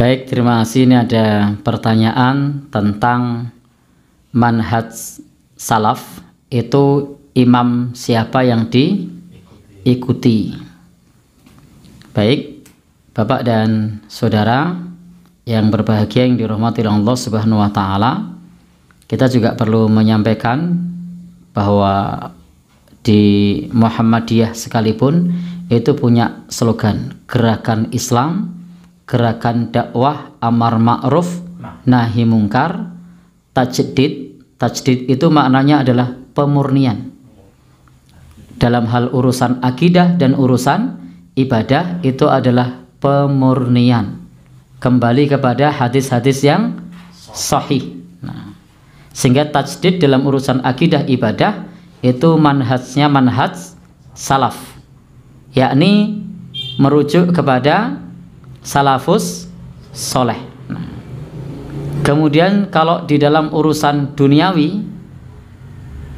Baik, terima kasih. Ini ada pertanyaan tentang manhaj salaf, itu imam siapa yang diikuti. Baik, Bapak dan Saudara yang berbahagia yang dirahmati Allah Subhanahu wa taala, kita juga perlu menyampaikan bahwa di Muhammadiyah sekalipun itu punya slogan gerakan Islam, gerakan dakwah amar ma'ruf nahi mungkar, tajdid. Tajdid itu maknanya adalah pemurnian dalam hal urusan akidah dan urusan ibadah, itu adalah pemurnian kembali kepada hadis-hadis yang sahih. Nah, sehingga tajdid dalam urusan akidah ibadah itu manhajnya manhaj salaf, yakni merujuk kepada salafus soleh. Nah, kemudian kalau di dalam urusan duniawi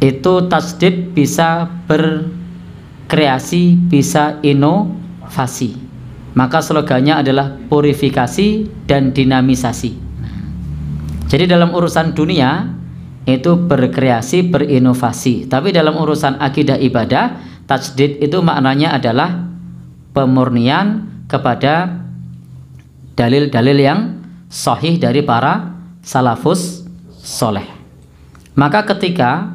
itu tajdid bisa berkreasi, bisa inovasi, maka slogannya adalah purifikasi dan dinamisasi. Nah, jadi dalam urusan dunia itu berkreasi, berinovasi, tapi dalam urusan akidah ibadah, tajdid itu maknanya adalah pemurnian kepada dalil-dalil yang sahih dari para salafus soleh. Maka ketika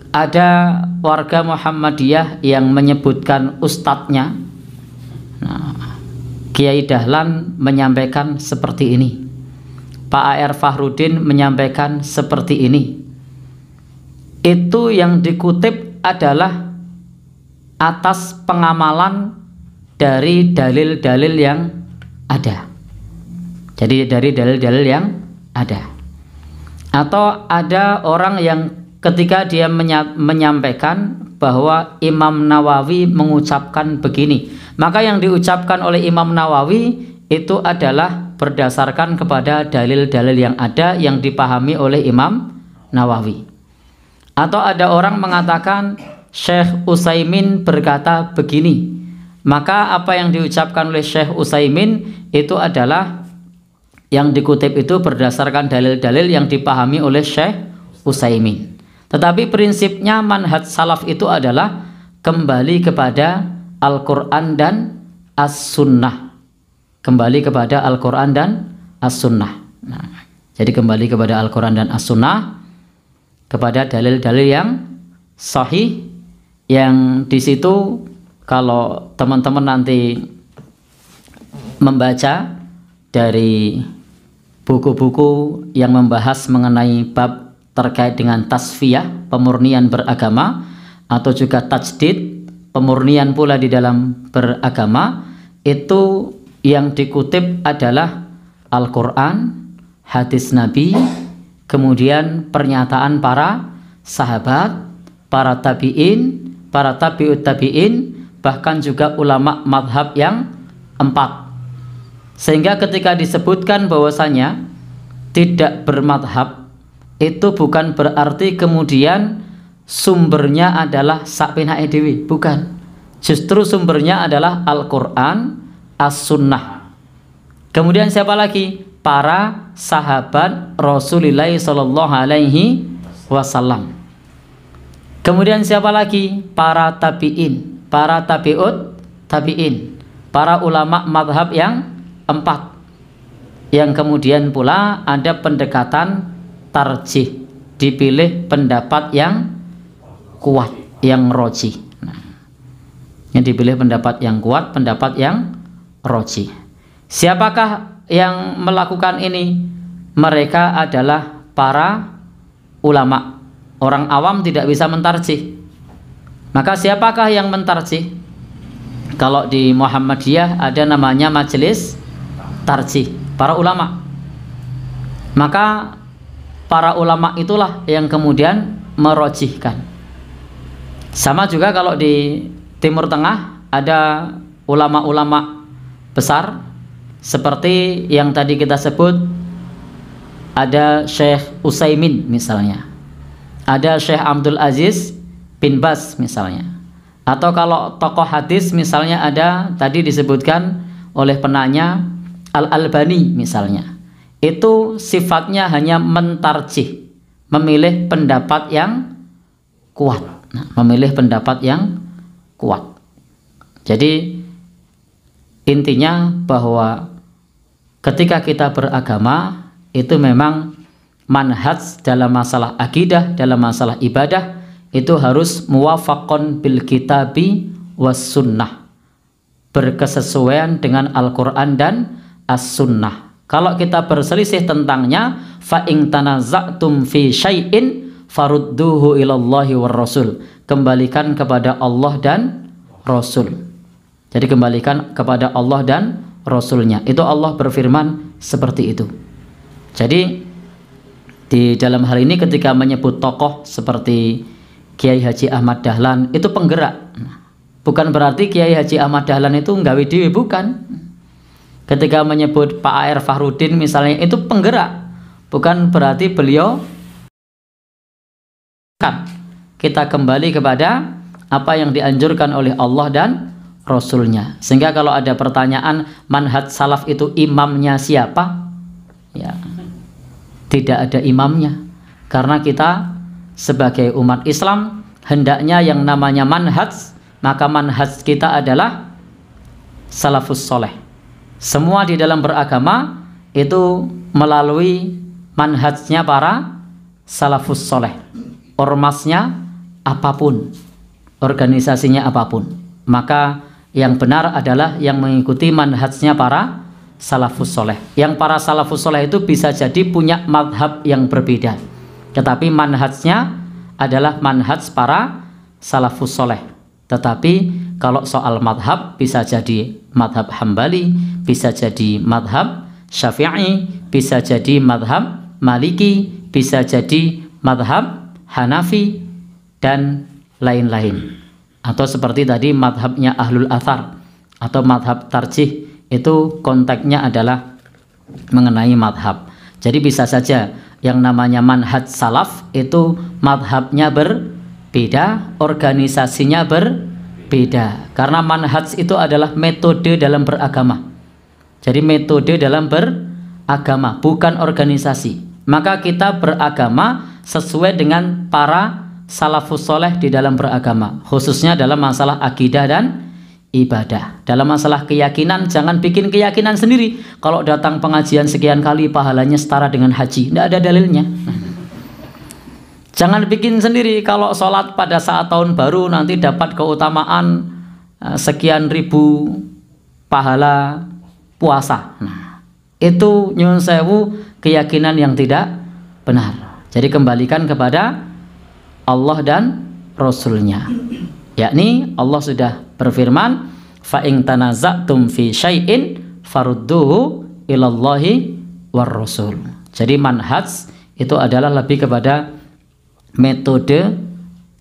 ada warga Muhammadiyah yang menyebutkan ustadznya, nah, Kiai Dahlan menyampaikan seperti ini, Pak A.R. Fahrudin menyampaikan seperti ini, itu yang dikutip adalah atas pengamalan dari dalil-dalil yang ada. Jadi dari dalil-dalil yang ada. Atau ada orang yang ketika dia menyampaikan bahwa Imam Nawawi mengucapkan begini, maka yang diucapkan oleh Imam Nawawi itu adalah berdasarkan kepada dalil-dalil yang ada yang dipahami oleh Imam Nawawi. Atau ada orang mengatakan Syekh Utsaimin berkata begini, maka apa yang diucapkan oleh Syekh Utsaimin itu adalah yang dikutip itu berdasarkan dalil-dalil yang dipahami oleh Syekh Utsaimin. Tetapi prinsipnya manhaj salaf itu adalah kembali kepada Al-Quran dan As-Sunnah. Kembali kepada Al-Quran dan As-Sunnah. Nah, jadi kembali kepada Al-Quran dan As-Sunnah, kepada dalil-dalil yang sahih, yang di situ kalau teman-teman nanti membaca dari buku-buku yang membahas mengenai bab terkait dengan tasfiyah, pemurnian beragama, atau juga tajdid, pemurnian pula di dalam beragama, itu yang dikutip adalah Al-Quran, hadis Nabi, kemudian pernyataan para sahabat, para tabi'in, para tabi'ut tabi'in, bahkan juga ulama madhab yang 4. Sehingga ketika disebutkan bahwasanya tidak bermadhab, itu bukan berarti kemudian sumbernya adalah sakpina dewi, bukan. Justru sumbernya adalah Al-Quran, As-Sunnah. Kemudian siapa lagi? Para sahabat Rasulullah Sallallahu Alaihi Wasallam. Kemudian siapa lagi? Para tabi'in, para tabi'ut tabi'in, para ulama madhab yang 4, yang kemudian pula ada pendekatan tarjih, dipilih pendapat yang kuat, yang roji. Nah, yang dipilih pendapat yang kuat, pendapat yang roji. Siapakah yang melakukan ini? Mereka adalah para ulama. Orang awam tidak bisa mentarjih. Maka siapakah yang mentarjih? Kalau di Muhammadiyah ada namanya majelis tarjih, para ulama. Maka para ulama itulah yang kemudian merojihkan. Sama juga kalau di Timur Tengah ada ulama-ulama besar seperti yang tadi kita sebut, ada Syekh Utsaimin misalnya, ada Syekh Abdul Aziz bin Baz misalnya. Atau kalau tokoh hadis misalnya ada tadi disebutkan oleh penanya Al-Albani misalnya, itu sifatnya hanya mentarjih, memilih pendapat yang kuat. Nah, memilih pendapat yang kuat. Jadi intinya bahwa ketika kita beragama itu memang manhaj dalam masalah akidah, dalam masalah ibadah itu harus muwafaqon bil kitabi was sunnah, berkesesuaian dengan Al-Quran dan as-sunnah. Kalau kita berselisih tentangnya, fa in tanaza'tum fi syai'in farudduhu ilallahi war rasul, kembalikan kepada Allah dan Rasul. Jadi kembalikan kepada Allah dan Rasulnya. Itu Allah berfirman seperti itu. Jadi di dalam hal ini ketika menyebut tokoh seperti Kiai Haji Ahmad Dahlan itu penggerak. Bukan berarti Kiai Haji Ahmad Dahlan itu nggawe dhewe, bukan. Ketika menyebut Pak A.R. Fakhrudin misalnya itu penggerak. Bukan berarti beliau kan. Kita kembali kepada apa yang dianjurkan oleh Allah dan Rasulnya. Sehingga kalau ada pertanyaan manhaj salaf itu imamnya siapa? Ya, tidak ada imamnya. Karena kita sebagai umat Islam hendaknya yang namanya manhaj, maka manhaj kita adalah salafus soleh. Semua di dalam beragama itu melalui manhajnya para salafus soleh. Ormasnya apapun, organisasinya apapun, maka yang benar adalah yang mengikuti manhajnya para salafus soleh. Yang para salafus soleh itu bisa jadi punya madhab yang berbeda, tetapi manhajnya adalah manhaj para salafus soleh. Tetapi kalau soal madhab bisa jadi madhab Hambali, bisa jadi madhab Syafi'i, bisa jadi madhab Maliki, bisa jadi madhab Hanafi, dan lain-lain. Atau seperti tadi madhabnya Ahlul Athar atau madhab tarjih, itu konteksnya adalah mengenai madhab. Jadi bisa saja yang namanya manhaj salaf itu madhabnya berbeda, organisasinya berbeda. Karena manhaj itu adalah metode dalam beragama. Jadi metode dalam beragama, bukan organisasi. Maka kita beragama sesuai dengan para salafus soleh di dalam beragama, khususnya dalam masalah akidah dan ibadah. Dalam masalah keyakinan, jangan bikin keyakinan sendiri. Kalau datang pengajian sekian kali pahalanya setara dengan haji, tidak ada dalilnya. Jangan bikin sendiri kalau sholat pada saat tahun baru nanti dapat keutamaan sekian ribu pahala puasa. Nah, itu nyun sewu keyakinan yang tidak benar. Jadi kembalikan kepada Allah dan Rasulnya. Yakni Allah sudah berfirman, fa in tanaza'tum fi syai'in farudduhu ilallahi war rasul. Jadi manhaj itu adalah lebih kepada metode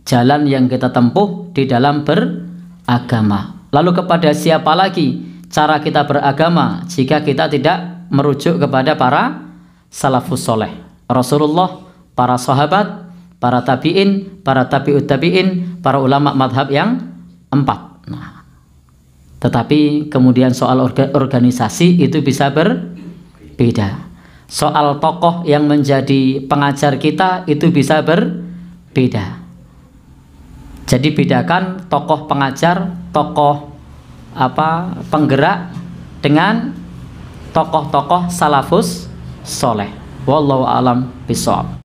jalan yang kita tempuh di dalam beragama. Lalu kepada siapa lagi cara kita beragama jika kita tidak merujuk kepada para salafus soleh? Rasulullah, para sahabat, para tabi'in, para tabi'ut tabi'in, para ulama madhab yang 4. Nah, tetapi kemudian soal organisasi itu bisa berbeda. Soal tokoh yang menjadi pengajar kita itu bisa berbeda. Jadi bedakan tokoh pengajar, tokoh penggerak dengan tokoh-tokoh salafus soleh. Wallahu a'lam bishawab.